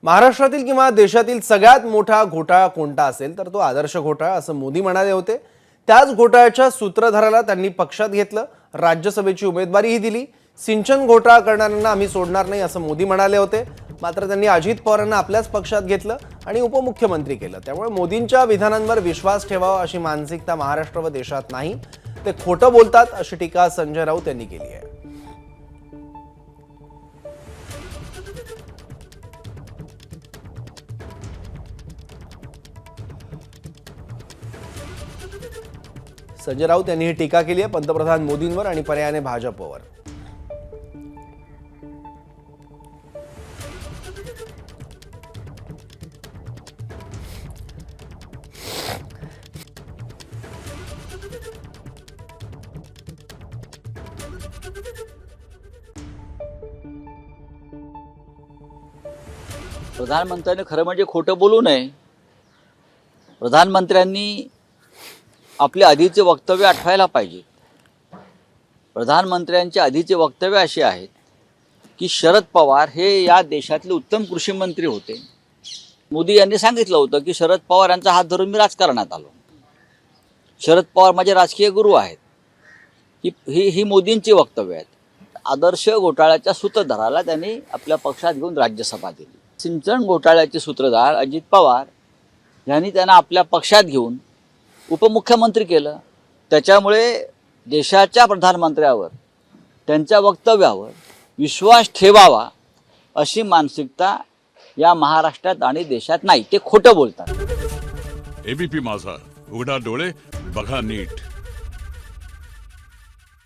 महाराष्ट्रातील किंवा देशातील सगळ्यात मोठा घोटाळा कोणता असेल तर तो आदर्श घोटाळा असं मोदी म्हणाले होते। त्याच घोटाळ्याच्या सूत्रधाराला त्यांनी पक्षात घेतलं, राज्यसभेची उमेदवारीही दिली। सिंचन घोटाळा करणाऱ्यांना आम्ही सोडणार नाही असं मोदी म्हणाले होते। मात्र त्यांनी अजित पवारांना आपल्याच पक्षात घेतलं आणि उपमुख्यमंत्री केलं। त्यामुळे मोदींच्या विधानांवर विश्वास ठेवावा अशी मानसिकता महाराष्ट्र व देशात नाही, ते खोटं बोलतात अशी टीका संजय राऊत यांनी केली आहे। संजय राऊत यांनी ही टीका केली आहे पंतप्रधान मोदींवर आणि पर्यायाने भाजपवर। प्रधानमंत्र्यांनी खरं म्हणजे खोटं बोलू नये। प्रधानमंत्र्यांनी आपले आधीचे वक्तव्य आठवायला पाहिजे। प्रधानमंत्र्यांचे आधीचे वक्तव्य असे आहेत की शरद पवार हे या देशातले उत्तम कृषी मंत्री होते। मोदी यांनी सांगितलं होतं की शरद पवार यांचा हात धरून मी राजकारणात आलो। शरद पवार माझे राजकीय गुरु आहेत। ही मोदींची वक्तव्य आहेत। आदर्श घोटाळ्याच्या सूत्रधाराला त्यांनी आपल्या पक्षात घेऊन राज्यसभा दिली। सिंचन घोटाळ्याचे सूत्रधार अजित पवार यांनी त्यांना आपल्या पक्षात घेऊन उपमुख्यमंत्री केलं। त्याच्यामुळे देशाच्या प्रधानमंत्र्यावर त्यांच्या वक्तव्यावर विश्वास ठेवावा अशी मानसिकता या महाराष्ट्रात आणि देशात नाही, ते खोटं बोलतात। एबीपी माझा, उघडा डोळे बघा नीट।